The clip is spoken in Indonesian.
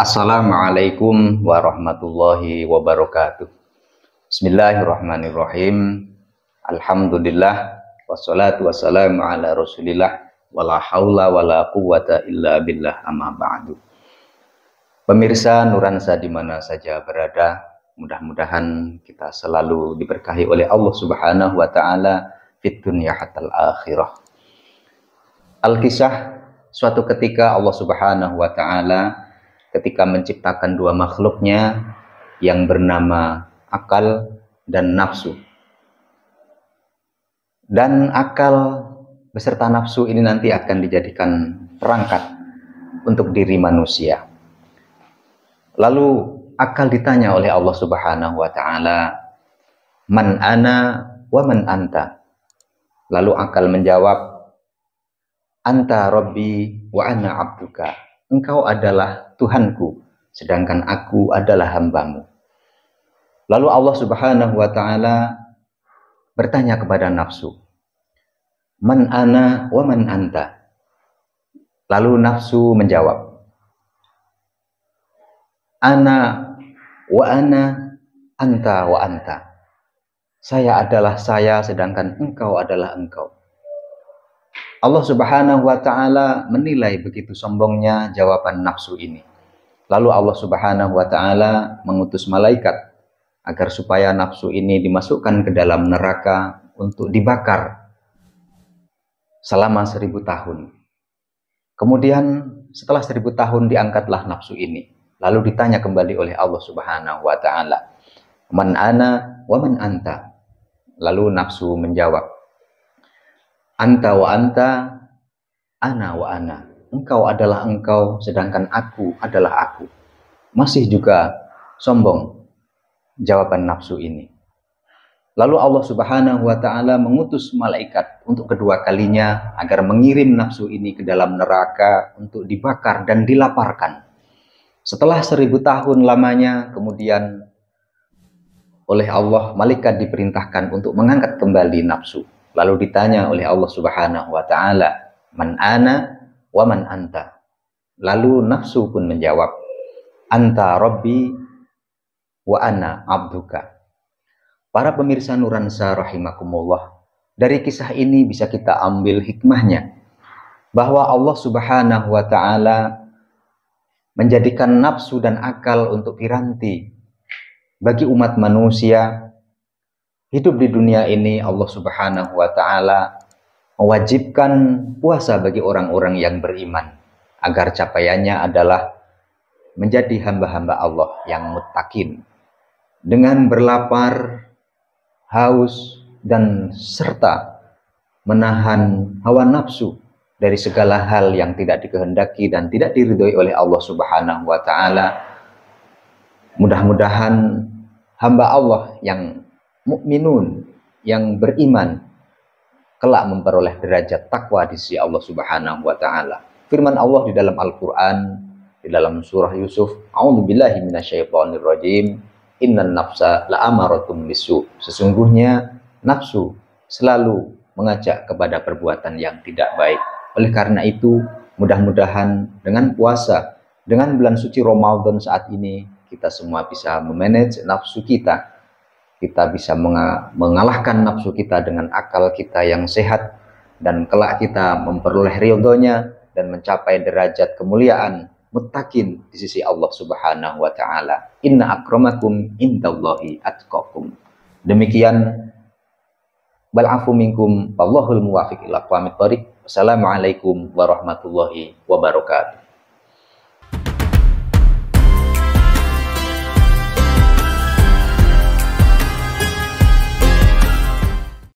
Assalamualaikum warahmatullahi wabarakatuh. Bismillahirrahmanirrahim. Alhamdulillah wassalatu wassalamu ala Rasulillah wala haula wala quwwata illa billah, amma ba'du. Pemirsa Nuransa di mana saja berada, mudah-mudahan kita selalu diberkahi oleh Allah Subhanahu wa taala fid dunya hatal akhirah. Al-Kisah, suatu ketika Allah Subhanahu wa taala ketika menciptakan dua makhluknya yang bernama akal dan nafsu. Dan akal beserta nafsu ini nanti akan dijadikan perangkat untuk diri manusia. Lalu akal ditanya oleh Allah Subhanahu wa taala, "Man ana wa man anta?" Lalu akal menjawab, "Anta Rabbi wa ana abduka." Engkau adalah Tuhanku, sedangkan aku adalah hambamu. Lalu Allah Subhanahu wa ta'ala bertanya kepada nafsu, "Man ana wa man anta?" Lalu nafsu menjawab, "Ana wa ana, anta wa anta." Saya adalah saya, sedangkan engkau adalah engkau. Allah Subhanahu wa ta'ala menilai begitu sombongnya jawaban nafsu ini. Lalu Allah Subhanahu wa ta'ala mengutus malaikat agar supaya nafsu ini dimasukkan ke dalam neraka untuk dibakar selama 1000 tahun. Kemudian setelah 1000 tahun diangkatlah nafsu ini. Lalu ditanya kembali oleh Allah Subhanahu wa ta'ala, "Man ana wa man anta?" Lalu nafsu menjawab, "Anta wa anta, ana wa ana." Engkau adalah engkau, sedangkan aku adalah aku. Masih juga sombong jawaban nafsu ini. Lalu Allah Subhanahu wa ta'ala mengutus malaikat untuk kedua kalinya agar mengirim nafsu ini ke dalam neraka untuk dibakar dan dilaparkan. Setelah 1000 tahun lamanya, kemudian oleh Allah malaikat diperintahkan untuk mengangkat kembali nafsu. Lalu ditanya oleh Allah Subhanahu wa ta'ala, "Man ana wa man anta?" Lalu nafsu pun menjawab, "Anta Rabbi wa ana abduka." Para pemirsa Nuransa rahimakumullah, dari kisah ini bisa kita ambil hikmahnya bahwa Allah Subhanahu wa ta'ala menjadikan nafsu dan akal untuk piranti bagi umat manusia. Hidup di dunia ini Allah Subhanahu wa ta'ala mewajibkan puasa bagi orang-orang yang beriman, agar capaiannya adalah menjadi hamba-hamba Allah yang muttaqin, dengan berlapar, haus, dan serta menahan hawa nafsu dari segala hal yang tidak dikehendaki dan tidak diridhoi oleh Allah Subhanahu wa ta'ala. Mudah-mudahan hamba Allah yang mukminun, yang beriman, kelak memperoleh derajat takwa di sisi Allah Subhanahu wa ta'ala. Firman Allah di dalam Al-Quran, di dalam surah Yusuf, "A'udzubillahi minasyaitonirrajim, innan nafsa la'amaratum bisu." Sesungguhnya nafsu selalu mengajak kepada perbuatan yang tidak baik. Oleh karena itu, mudah-mudahan dengan puasa, dengan bulan suci Ramadan saat ini, kita semua bisa memanage nafsu kita. Kita bisa mengalahkan nafsu kita dengan akal kita yang sehat, dan kelak kita memperoleh ridhonya dan mencapai derajat kemuliaan muttaqin di sisi Allah Subhanahu wa ta'ala. Inna akramakum indallahi atqakum. Demikian, bal'afu minkum wallahul muwafiq ila aqwamit thoriq. Wassalamualaikum warahmatullahi wabarakatuh.